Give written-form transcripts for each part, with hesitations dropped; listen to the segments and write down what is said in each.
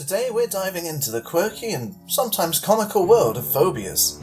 Today we're diving into the quirky and sometimes comical world of phobias.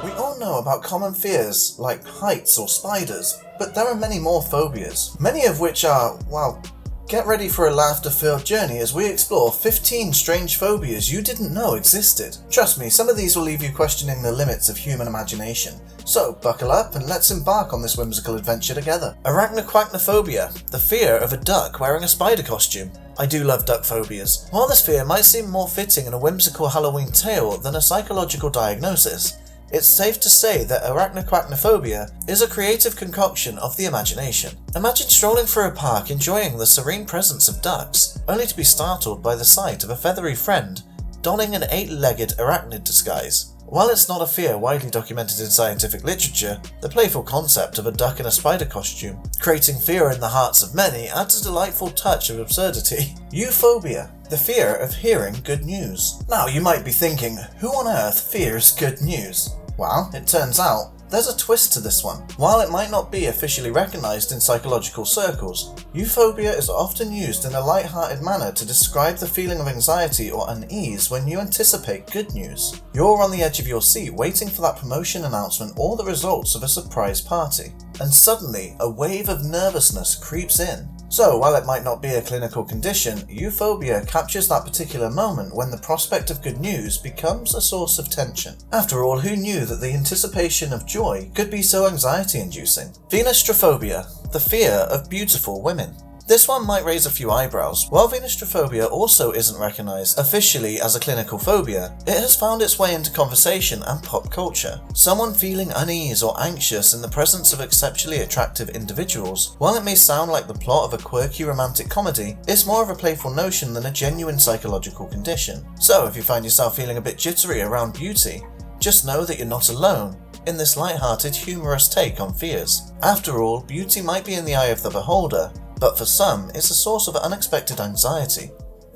We all know about common fears like heights or spiders, but there are many more phobias, many of which are, well, get ready for a laughter-filled journey as we explore 15 strange phobias you didn't know existed. Trust me, some of these will leave you questioning the limits of human imagination. So buckle up and let's embark on this whimsical adventure together. Arachnoquacknophobia, the fear of a duck wearing a spider costume. I do love duck phobias. While this fear might seem more fitting in a whimsical Halloween tale than a psychological diagnosis, it's safe to say that arachnoquacknophobia is a creative concoction of the imagination. Imagine strolling through a park enjoying the serene presence of ducks, only to be startled by the sight of a feathery friend donning an 8-legged arachnid disguise. While it's not a fear widely documented in scientific literature, the playful concept of a duck in a spider costume creating fear in the hearts of many adds a delightful touch of absurdity. Euphobia, the fear of hearing good news. Now you might be thinking, who on earth fears good news? Well, it turns out there's a twist to this one. While it might not be officially recognised in psychological circles, euphobia is often used in a lighthearted manner to describe the feeling of anxiety or unease when you anticipate good news. You're on the edge of your seat waiting for that promotion announcement or the results of a surprise party, and suddenly a wave of nervousness creeps in. So, while it might not be a clinical condition, euphobia captures that particular moment when the prospect of good news becomes a source of tension. After all, who knew that the anticipation of joy could be so anxiety-inducing? Venustrophobia, the fear of beautiful women. This one might raise a few eyebrows. While venustrophobia also isn't recognised officially as a clinical phobia, it has found its way into conversation and pop culture. Someone feeling unease or anxious in the presence of exceptionally attractive individuals. While it may sound like the plot of a quirky romantic comedy, it's more of a playful notion than a genuine psychological condition. So if you find yourself feeling a bit jittery around beauty, just know that you're not alone in this light-hearted, humorous take on fears. After all, beauty might be in the eye of the beholder, but for some, it's a source of unexpected anxiety.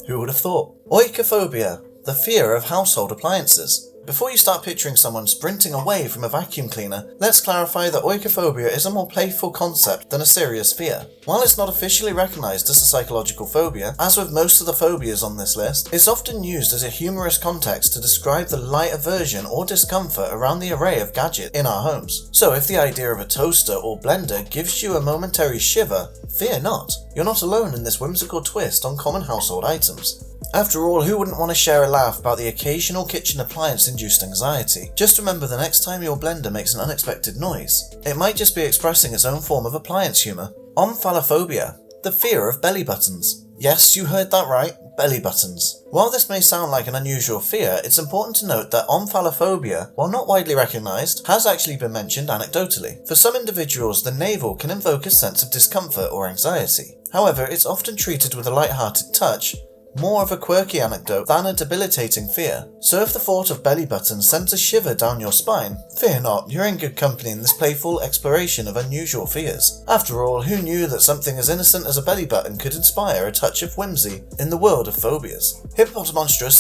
Who would have thought? Oikophobia, the fear of household appliances. Before you start picturing someone sprinting away from a vacuum cleaner, let's clarify that oikophobia is a more playful concept than a serious fear. While it's not officially recognised as a psychological phobia, as with most of the phobias on this list, it's often used as a humorous context to describe the light aversion or discomfort around the array of gadgets in our homes. So if the idea of a toaster or blender gives you a momentary shiver, fear not. You're not alone in this whimsical twist on common household items. After all, who wouldn't want to share a laugh about the occasional kitchen appliance-induced anxiety? Just remember the next time your blender makes an unexpected noise, it might just be expressing its own form of appliance humour. Omphalophobia, the fear of belly buttons. Yes, you heard that right, belly buttons. While this may sound like an unusual fear, it's important to note that omphalophobia, while not widely recognised, has actually been mentioned anecdotally. For some individuals, the navel can invoke a sense of discomfort or anxiety. However, it's often treated with a light-hearted touch, more of a quirky anecdote than a debilitating fear. So if the thought of belly buttons sends a shiver down your spine, fear not, you're in good company in this playful exploration of unusual fears. After all, who knew that something as innocent as a belly button could inspire a touch of whimsy in the world of phobias? Hippopotamonstrous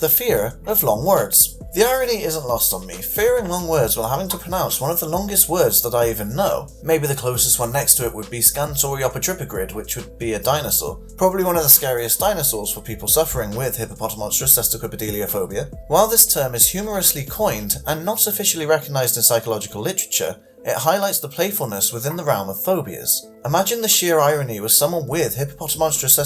the fear of long words. The irony isn't lost on me, fearing long words while having to pronounce one of the longest words that I even know. Maybe the closest one next to it would be Scantoriopotripigrid, which would be a dinosaur. Probably one of the scariest dinosaurs for people suffering with hippopotamonstrous. While this term is humorously coined and not officially recognised in psychological literature, it highlights the playfulness within the realm of phobias. Imagine the sheer irony with someone with hippopotamonstrous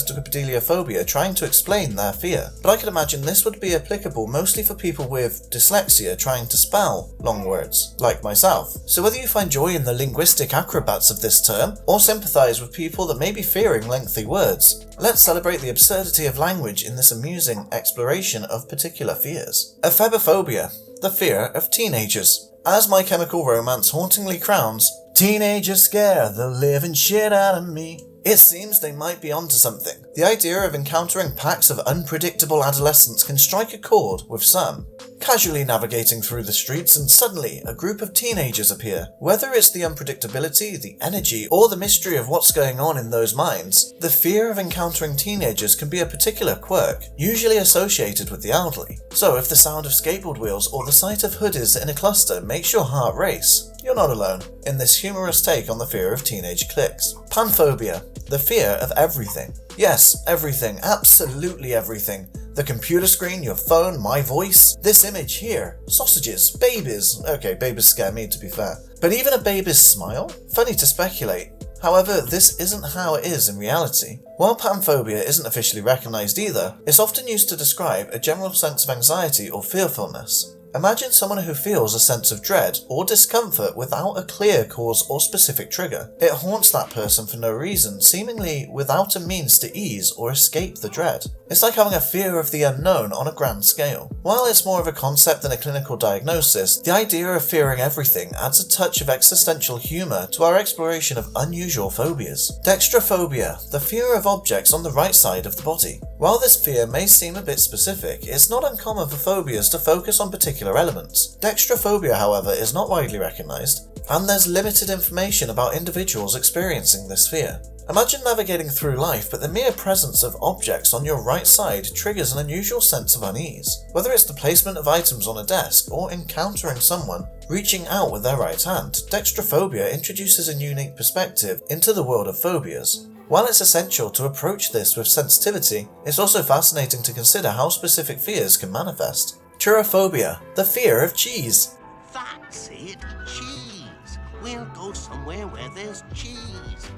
trying to explain their fear. But I could imagine this would be applicable mostly for people with dyslexia trying to spell long words, like myself. So whether you find joy in the linguistic acrobats of this term, or sympathise with people that may be fearing lengthy words, let's celebrate the absurdity of language in this amusing exploration of particular fears. Ephebophobia, the fear of teenagers. As My Chemical Romance hauntingly crowns, teenagers scare the living shit out of me. It seems they might be onto something. The idea of encountering packs of unpredictable adolescents can strike a chord with some. Casually navigating through the streets and suddenly a group of teenagers appear. Whether it's the unpredictability, the energy, or the mystery of what's going on in those minds, the fear of encountering teenagers can be a particular quirk, usually associated with the elderly. So if the sound of skateboard wheels or the sight of hoodies in a cluster makes your heart race, you're not alone in this humorous take on the fear of teenage cliques. Panphobia, the fear of everything. Yes, everything, absolutely everything. The computer screen, your phone, my voice, this image here, sausages, babies. Okay, babies scare me to be fair. But even a baby's smile? Funny to speculate. However, this isn't how it is in reality. While panphobia isn't officially recognised either, it's often used to describe a general sense of anxiety or fearfulness. Imagine someone who feels a sense of dread or discomfort without a clear cause or specific trigger. It haunts that person for no reason, seemingly without a means to ease or escape the dread. It's like having a fear of the unknown on a grand scale. While it's more of a concept than a clinical diagnosis, the idea of fearing everything adds a touch of existential humour to our exploration of unusual phobias. Dextrophobia, the fear of objects on the right side of the body. While this fear may seem a bit specific, it's not uncommon for phobias to focus on particular elements. Dextrophobia, however, is not widely recognised, and there's limited information about individuals experiencing this fear. Imagine navigating through life, but the mere presence of objects on your right side triggers an unusual sense of unease. Whether it's the placement of items on a desk or encountering someone reaching out with their right hand, dextrophobia introduces a unique perspective into the world of phobias. While it's essential to approach this with sensitivity, it's also fascinating to consider how specific fears can manifest. Chorophobia, the fear of cheese. That's it, cheese. We'll go somewhere where there's cheese.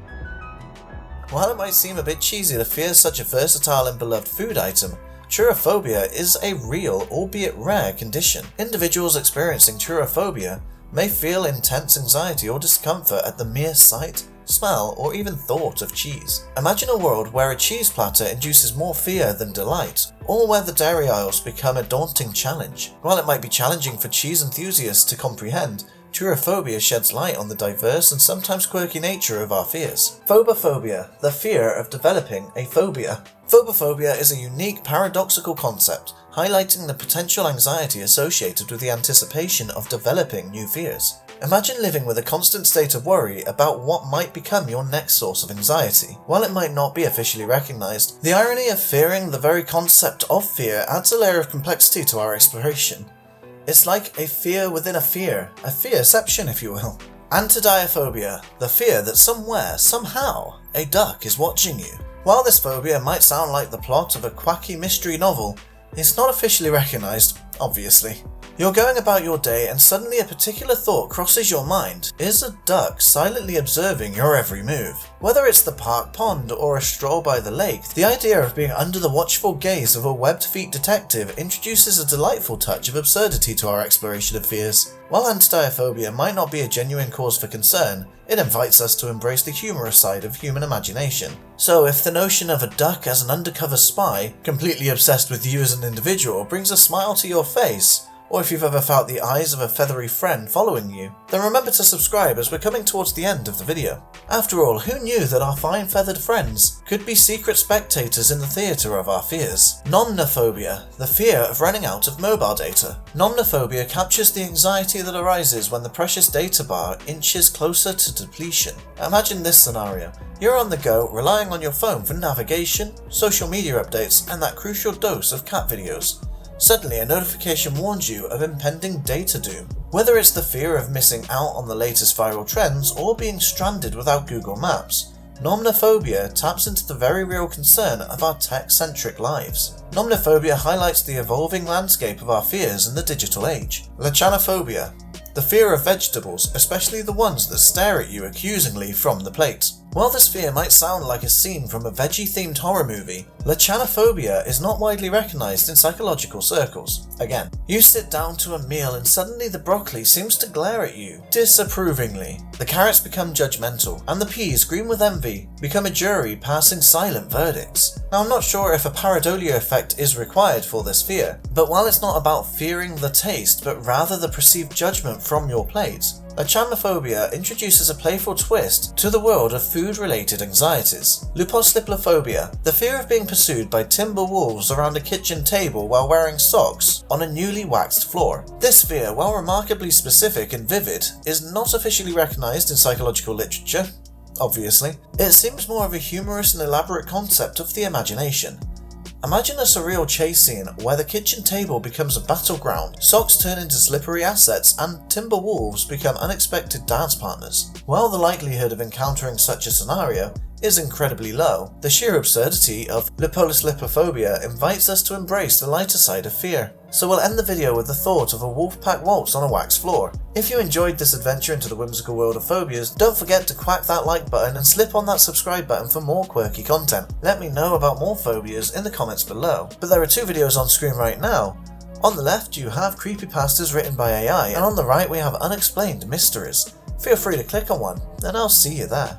While it might seem a bit cheesy to fear such a versatile and beloved food item, chorophobia is a real, albeit rare, condition. Individuals experiencing chorophobia may feel intense anxiety or discomfort at the mere sight, smell, or even thought of cheese. Imagine a world where a cheese platter induces more fear than delight, or where the dairy aisles become a daunting challenge. While it might be challenging for cheese enthusiasts to comprehend, chorophobia sheds light on the diverse and sometimes quirky nature of our fears. Phobophobia, the fear of developing a phobia. Phobophobia is a unique paradoxical concept, highlighting the potential anxiety associated with the anticipation of developing new fears. Imagine living with a constant state of worry about what might become your next source of anxiety. While it might not be officially recognised, the irony of fearing the very concept of fear adds a layer of complexity to our exploration. It's like a fear within a fearception if you will. Antidiophobia, the fear that somewhere, somehow, a duck is watching you. While this phobia might sound like the plot of a quacky mystery novel, it's not officially recognised, obviously. You're going about your day and suddenly a particular thought crosses your mind. Is a duck silently observing your every move? Whether it's the park pond or a stroll by the lake, the idea of being under the watchful gaze of a webbed feet detective introduces a delightful touch of absurdity to our exploration of fears. While antidiophobia might not be a genuine cause for concern, it invites us to embrace the humorous side of human imagination. So if the notion of a duck as an undercover spy, completely obsessed with you as an individual, brings a smile to your face, or if you've ever felt the eyes of a feathery friend following you, then remember to subscribe as we're coming towards the end of the video. After all, who knew that our fine feathered friends could be secret spectators in the theatre of our fears? Nomnophobia, the fear of running out of mobile data. Nomnophobia captures the anxiety that arises when the precious data bar inches closer to depletion. Imagine this scenario. You're on the go, relying on your phone for navigation, social media updates, and that crucial dose of cat videos. Suddenly, a notification warns you of impending data doom. Whether it's the fear of missing out on the latest viral trends or being stranded without Google Maps, nomnophobia taps into the very real concern of our tech-centric lives. Nomnophobia highlights the evolving landscape of our fears in the digital age. Lechanophobia, the fear of vegetables, especially the ones that stare at you accusingly from the plate. While this fear might sound like a scene from a veggie-themed horror movie, lechanophobia is not widely recognised in psychological circles. Again, you sit down to a meal and suddenly the broccoli seems to glare at you disapprovingly. The carrots become judgmental, and the peas, green with envy, become a jury passing silent verdicts. Now, I'm not sure if a pareidolia effect is required for this fear, but while it's not about fearing the taste, but rather the perceived judgment from your plate, lechanophobia introduces a playful twist to the world of food-related anxieties. Luposlipophobia, the fear of being pursued by timber wolves around a kitchen table while wearing socks on a newly waxed floor. This fear, while remarkably specific and vivid, is not officially recognized in psychological literature, obviously. It seems more of a humorous and elaborate concept of the imagination. Imagine a surreal chase scene where the kitchen table becomes a battleground, socks turn into slippery assets, and timber wolves become unexpected dance partners. While the likelihood of encountering such a scenario is incredibly low. The sheer absurdity of lipolislippophobia invites us to embrace the lighter side of fear. So we'll end the video with the thought of a wolf pack waltz on a wax floor. If you enjoyed this adventure into the whimsical world of phobias, don't forget to whack that like button and slip on that subscribe button for more quirky content. Let me know about more phobias in the comments below. But there are 2 videos on screen right now. On the left you have creepypastas written by AI, and on the right we have unexplained mysteries. Feel free to click on one, and I'll see you there.